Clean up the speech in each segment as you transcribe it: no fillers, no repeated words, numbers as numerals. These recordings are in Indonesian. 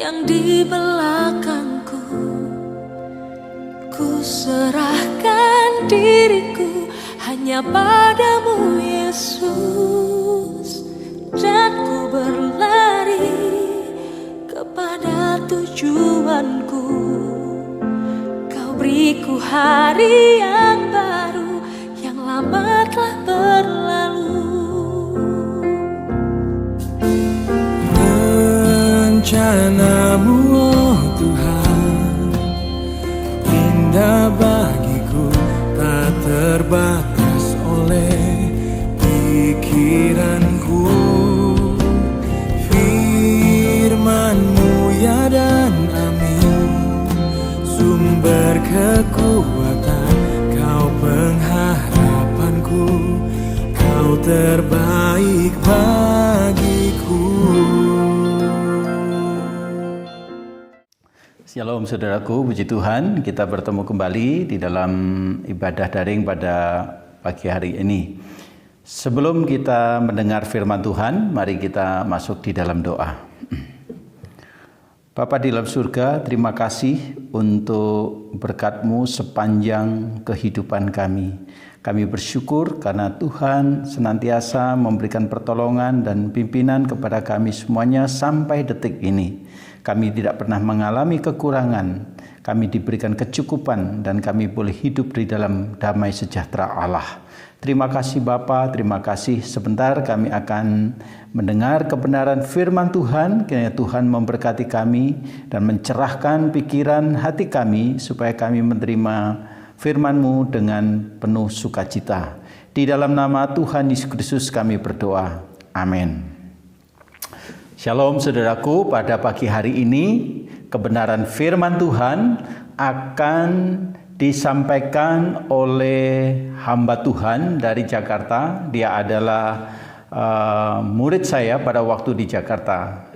yang di belakangku. Ku serahkan diriku hanya padamu Yesus, dan ku berlari kepada tujuanku. Kau beriku hari yang baru, yang lama telah berlalu. Rencanamu, oh Tuhan, indah bagiku, tak terbatas oleh pikiranku. Firman-Mu ya dan amin, sumber kekuatan, Kau pengharapanku, Kau terbaik bagiku. Shalom saudaraku, puji Tuhan, kita bertemu kembali di dalam ibadah daring pada pagi hari ini. Sebelum kita mendengar firman Tuhan, mari kita masuk di dalam doa. Bapa di dalam surga, terima kasih untuk berkat-Mu sepanjang kehidupan kami. Kami bersyukur karena Tuhan senantiasa memberikan pertolongan dan pimpinan kepada kami semuanya sampai detik ini. Kami tidak pernah mengalami kekurangan, kami diberikan kecukupan, dan kami boleh hidup di dalam damai sejahtera Allah. Terima kasih Bapa, terima kasih. Sebentar kami akan mendengar kebenaran firman Tuhan. Kiranya Tuhan memberkati kami dan mencerahkan pikiran hati kami supaya kami menerima firman-Mu dengan penuh sukacita. Di dalam nama Tuhan Yesus Kristus kami berdoa. Amin. Shalom saudaraku, pada pagi hari ini kebenaran firman Tuhan akan disampaikan oleh hamba Tuhan dari Jakarta. Dia adalah murid saya pada waktu di Jakarta.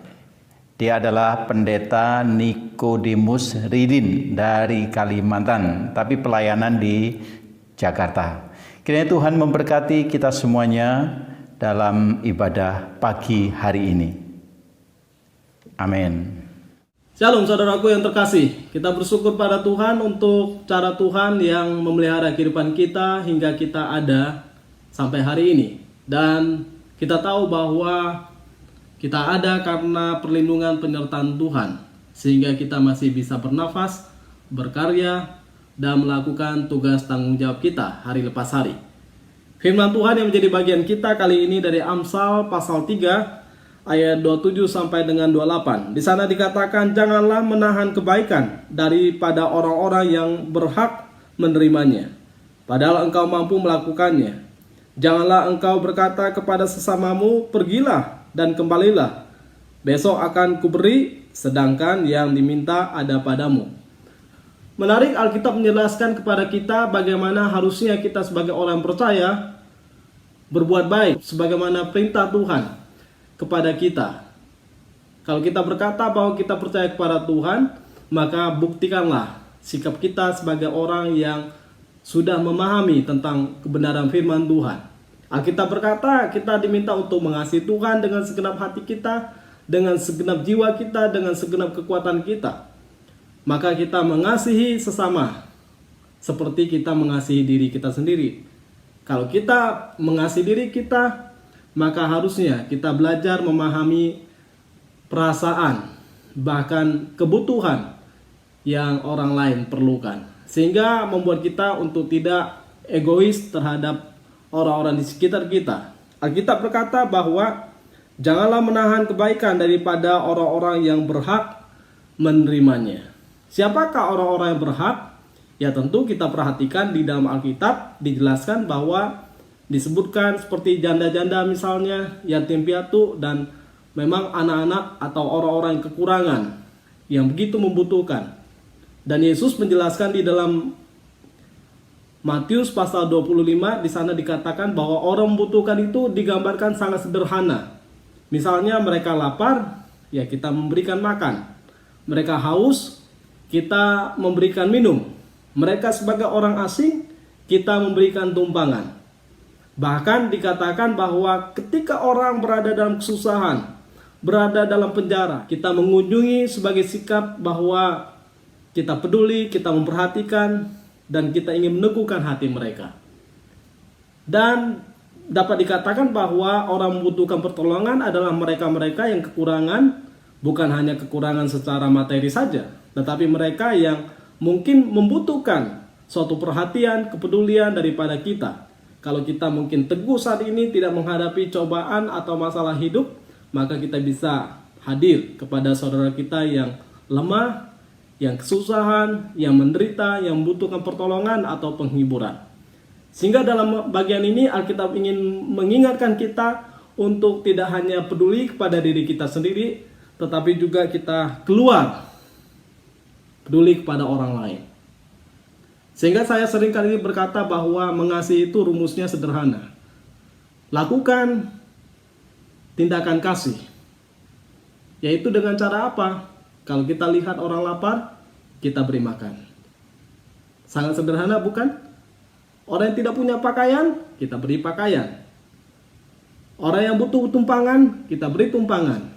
Dia adalah pendeta Nikodemus Ridin dari Kalimantan, tapi pelayanan di Jakarta. Kiranya Tuhan memberkati kita semuanya dalam ibadah pagi hari ini. Amin. Shalom saudaraku yang terkasih, kita bersyukur pada Tuhan untuk cara Tuhan yang memelihara kehidupan kita hingga kita ada sampai hari ini. Dan kita tahu bahwa kita ada karena perlindungan penyertaan Tuhan, sehingga kita masih bisa bernafas, berkarya, dan melakukan tugas tanggung jawab kita hari lepas hari. Firman Tuhan yang menjadi bagian kita kali ini dari Amsal pasal 3 ayat 27 sampai dengan 28. Di sana dikatakan, janganlah menahan kebaikan daripada orang-orang yang berhak menerimanya, padahal engkau mampu melakukannya. Janganlah engkau berkata kepada sesamamu, pergilah dan kembalilah, besok akan kuberi, sedangkan yang diminta ada padamu. Menarik, Alkitab menjelaskan kepada kita bagaimana harusnya kita sebagai orang percaya berbuat baik sebagaimana perintah Tuhan kepada kita. Kalau kita berkata bahwa kita percaya kepada Tuhan, maka buktikanlah sikap kita sebagai orang yang sudah memahami tentang kebenaran firman Tuhan. Alkitab berkata kita diminta untuk mengasihi Tuhan dengan segenap hati kita, dengan segenap jiwa kita, dengan segenap kekuatan kita. Maka kita mengasihi sesama seperti kita mengasihi diri kita sendiri. Kalau kita mengasihi diri kita, maka harusnya kita belajar memahami perasaan, bahkan kebutuhan yang orang lain perlukan. Sehingga membuat kita untuk tidak egois terhadap orang-orang di sekitar kita. Alkitab berkata bahwa janganlah menahan kebaikan daripada orang-orang yang berhak menerimanya. Siapakah orang-orang yang berhak? Ya tentu kita perhatikan di dalam Alkitab dijelaskan bahwa disebutkan seperti janda-janda misalnya, yatim piatu, dan memang anak-anak atau orang-orang yang kekurangan yang begitu membutuhkan. Dan Yesus menjelaskan di dalam Matius pasal 25, di sana dikatakan bahwa orang membutuhkan itu digambarkan sangat sederhana. Misalnya mereka lapar, ya kita memberikan makan. Mereka haus, kita memberikan minum. Mereka sebagai orang asing, kita memberikan tumpangan. Bahkan dikatakan bahwa ketika orang berada dalam kesusahan, berada dalam penjara, kita mengunjungi sebagai sikap bahwa kita peduli, kita memperhatikan, dan kita ingin meneguhkan hati mereka. Dan dapat dikatakan bahwa orang membutuhkan pertolongan adalah mereka-mereka yang kekurangan, bukan hanya kekurangan secara materi saja, tetapi mereka yang mungkin membutuhkan suatu perhatian, kepedulian daripada kita. Kalau kita mungkin teguh saat ini tidak menghadapi cobaan atau masalah hidup, maka kita bisa hadir kepada saudara kita yang lemah, yang kesusahan, yang menderita, yang membutuhkan pertolongan atau penghiburan. Sehingga dalam bagian ini Alkitab ingin mengingatkan kita untuk tidak hanya peduli kepada diri kita sendiri, tetapi juga kita keluar peduli kepada orang lain. Sehingga saya sering kali berkata bahwa mengasihi itu rumusnya sederhana. Lakukan tindakan kasih. Yaitu dengan cara apa? Kalau kita lihat orang lapar, kita beri makan. Sangat sederhana bukan? Orang yang tidak punya pakaian, kita beri pakaian. Orang yang butuh tumpangan, kita beri tumpangan.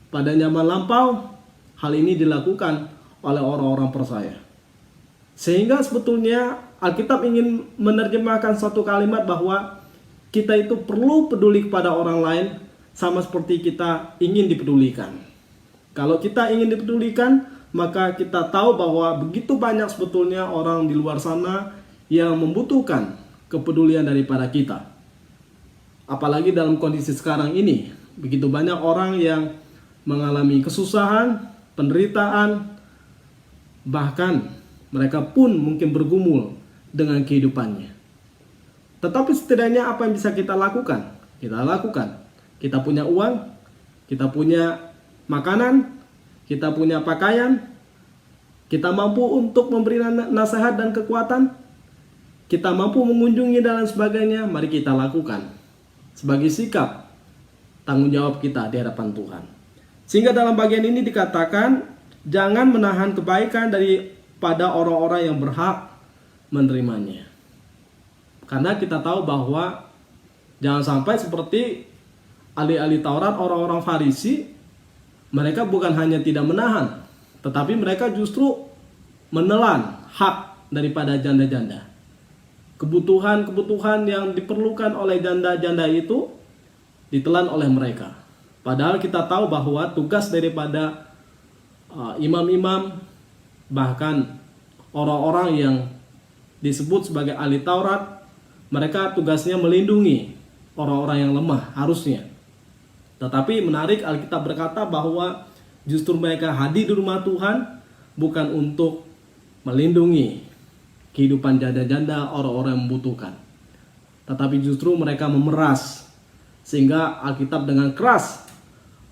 Pada zaman lampau, hal ini dilakukan oleh orang-orang percaya. Sehingga sebetulnya Alkitab ingin menerjemahkan suatu kalimat bahwa kita itu perlu peduli kepada orang lain sama seperti kita ingin dipedulikan. Kalau kita ingin dipedulikan, maka kita tahu bahwa begitu banyak sebetulnya orang di luar sana yang membutuhkan kepedulian daripada kita. Apalagi dalam kondisi sekarang ini, begitu banyak orang yang mengalami kesusahan, penderitaan, bahkan mereka pun mungkin bergumul dengan kehidupannya. Tetapi setidaknya apa yang bisa kita lakukan? Kita lakukan. Kita punya uang, kita punya makanan, kita punya pakaian, kita mampu untuk memberi nasihat dan kekuatan, kita mampu mengunjungi dan lain sebagainya. Mari kita lakukan sebagai sikap tanggung jawab kita di hadapan Tuhan. Sehingga dalam bagian ini dikatakan, jangan menahan kebaikan pada orang-orang yang berhak menerimanya. Karena kita tahu bahwa jangan sampai seperti ahli-ahli Taurat, orang-orang Farisi, mereka bukan hanya tidak menahan, tetapi mereka justru menelan hak daripada janda-janda. Kebutuhan-kebutuhan yang diperlukan oleh janda-janda itu ditelan oleh mereka. Padahal kita tahu bahwa tugas daripada imam-imam, bahkan orang-orang yang disebut sebagai ahli Taurat, mereka tugasnya melindungi orang-orang yang lemah harusnya. Tetapi menarik, Alkitab berkata bahwa justru mereka hadir di rumah Tuhan bukan untuk melindungi kehidupan janda-janda, orang-orang yang membutuhkan, tetapi justru mereka memeras. Sehingga Alkitab dengan keras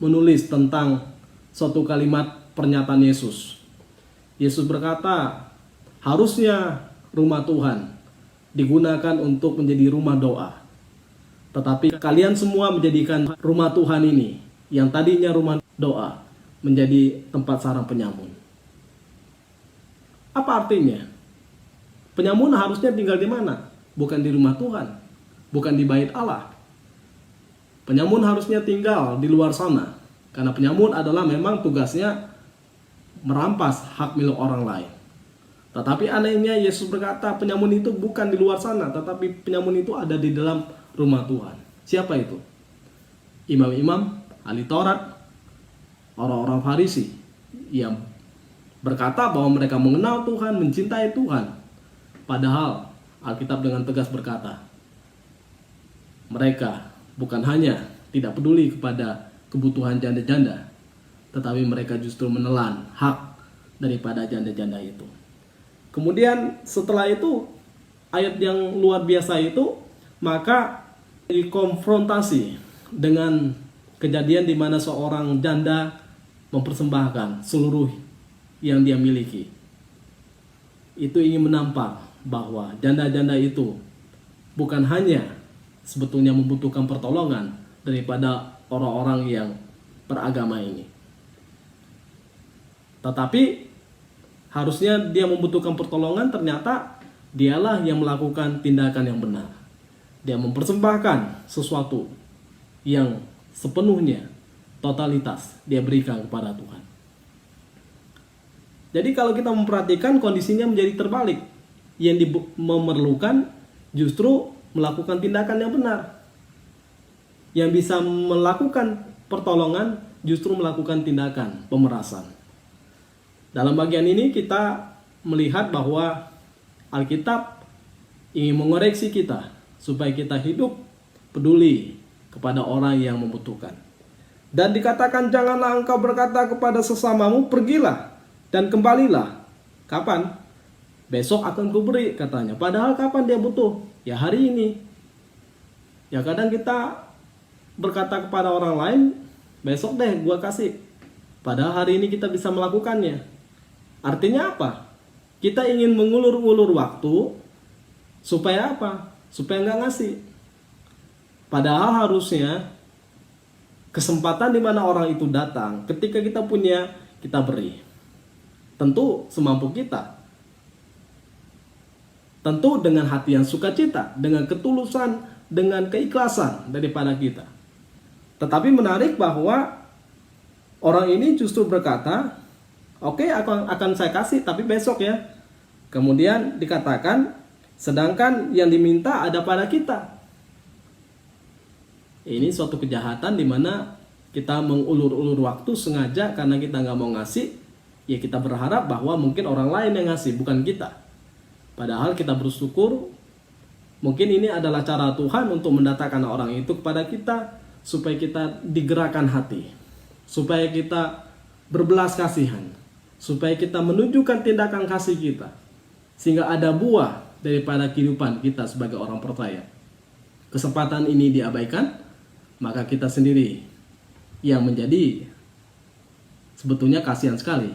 menulis tentang suatu kalimat pernyataan Yesus. Yesus berkata, harusnya rumah Tuhan digunakan untuk menjadi rumah doa. Tetapi kalian semua menjadikan rumah Tuhan ini, yang tadinya rumah doa, menjadi tempat sarang penyamun. Apa artinya? Penyamun harusnya tinggal di mana? Bukan di rumah Tuhan, bukan di bait Allah. Penyamun harusnya tinggal di luar sana, karena penyamun adalah memang tugasnya merampas hak milik orang lain. Tetapi anehnya Yesus berkata penyamun itu bukan di luar sana, tetapi penyamun itu ada di dalam rumah Tuhan. Siapa itu? Imam-imam, ahli Taurat, orang-orang Farisi yang berkata bahwa mereka mengenal Tuhan, mencintai Tuhan. Padahal Alkitab dengan tegas berkata, mereka bukan hanya tidak peduli kepada kebutuhan janda-janda, tetapi mereka justru menelan hak daripada janda-janda itu. Kemudian setelah itu, ayat yang luar biasa itu, maka dikonfrontasi dengan kejadian di mana seorang janda mempersembahkan seluruh yang dia miliki. Itu ingin menampak bahwa janda-janda itu bukan hanya sebetulnya membutuhkan pertolongan daripada orang-orang yang beragama ini, tetapi harusnya dia membutuhkan pertolongan, ternyata dialah yang melakukan tindakan yang benar. Dia mempersembahkan sesuatu yang sepenuhnya totalitas dia berikan kepada Tuhan. Jadi kalau kita memperhatikan, kondisinya menjadi terbalik. Yang memerlukan justru melakukan tindakan yang benar. Yang bisa melakukan pertolongan justru melakukan tindakan pemerasan. Dalam bagian ini kita melihat bahwa Alkitab ingin mengoreksi kita supaya kita hidup peduli kepada orang yang membutuhkan. Dan dikatakan, janganlah engkau berkata kepada sesamamu, pergilah dan kembalilah. Kapan? Besok akan kuberi, katanya. Padahal kapan dia butuh? Ya hari ini. Ya kadang kita berkata kepada orang lain, besok deh gua kasih. Padahal hari ini kita bisa melakukannya. Artinya apa? Kita ingin mengulur-ulur waktu supaya apa? Supaya nggak ngasih. Padahal harusnya kesempatan di mana orang itu datang, ketika kita punya, kita beri. Tentu semampu kita. Tentu dengan hati yang sukacita, dengan ketulusan, dengan keikhlasan daripada kita. Tetapi menarik bahwa orang ini justru berkata, oke, akan saya kasih, tapi besok ya. Kemudian dikatakan, sedangkan yang diminta ada pada kita. Ini suatu kejahatan di mana kita mengulur-ulur waktu sengaja karena kita nggak mau ngasih. Ya kita berharap bahwa mungkin orang lain yang ngasih, bukan kita. Padahal kita bersyukur, mungkin ini adalah cara Tuhan untuk mendatangkan orang itu kepada kita, supaya kita digerakkan hati, supaya kita berbelas kasihan, supaya kita menunjukkan tindakan kasih kita, sehingga ada buah daripada kehidupan kita sebagai orang percaya. Kesempatan ini diabaikan, maka kita sendiri yang menjadi sebetulnya kasihan sekali.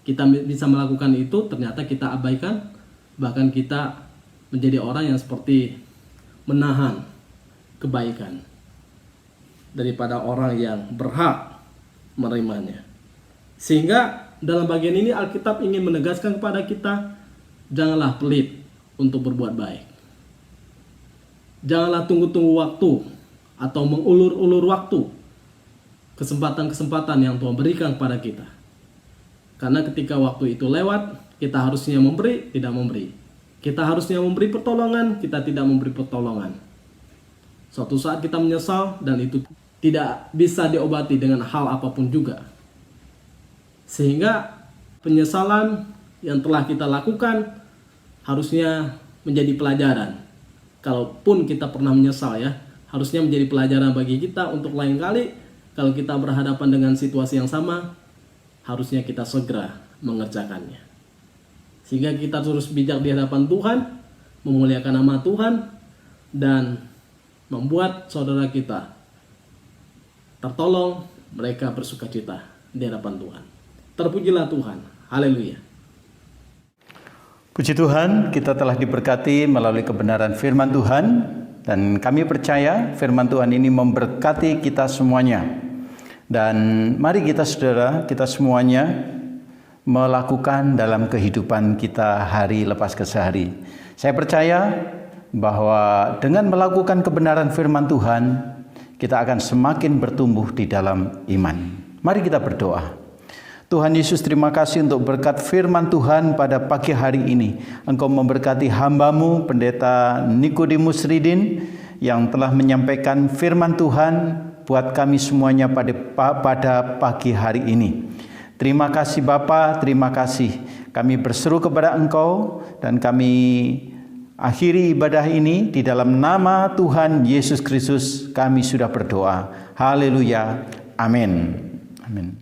Kita bisa melakukan itu, ternyata kita abaikan, bahkan kita menjadi orang yang seperti menahan kebaikan daripada orang yang berhak menerimanya. Sehingga dalam bagian ini Alkitab ingin menegaskan kepada kita, janganlah pelit untuk berbuat baik. Janganlah tunggu-tunggu waktu atau mengulur-ulur waktu kesempatan-kesempatan yang Tuhan berikan kepada kita. Karena ketika waktu itu lewat, kita harusnya memberi, tidak memberi. Kita harusnya memberi pertolongan, kita tidak memberi pertolongan. Suatu saat kita menyesal dan itu tidak bisa diobati dengan hal apapun juga. Sehingga penyesalan yang telah kita lakukan harusnya menjadi pelajaran. Kalaupun kita pernah menyesal ya, harusnya menjadi pelajaran bagi kita untuk lain kali kalau kita berhadapan dengan situasi yang sama, harusnya kita segera mengerjakannya. Sehingga kita terus bijak di hadapan Tuhan, memuliakan nama Tuhan, dan membuat saudara kita tertolong, mereka bersukacita di hadapan Tuhan. Terpujilah Tuhan. Haleluya. Puji Tuhan, kita telah diberkati melalui kebenaran firman Tuhan, dan kami percaya firman Tuhan ini memberkati kita semuanya. Dan mari kita saudara, kita semuanya melakukan dalam kehidupan kita hari lepas ke hari. Saya percaya bahwa dengan melakukan kebenaran firman Tuhan, kita akan semakin bertumbuh di dalam iman. Mari kita berdoa. Tuhan Yesus, terima kasih untuk berkat firman Tuhan pada pagi hari ini. Engkau memberkati hamba-Mu, Pendeta Nikodemus Ridin, yang telah menyampaikan firman Tuhan buat kami semuanya pada pagi hari ini. Terima kasih Bapa, terima kasih. Kami berseru kepada Engkau dan kami akhiri ibadah ini di dalam nama Tuhan Yesus Kristus kami sudah berdoa. Haleluya. Amin. Amin.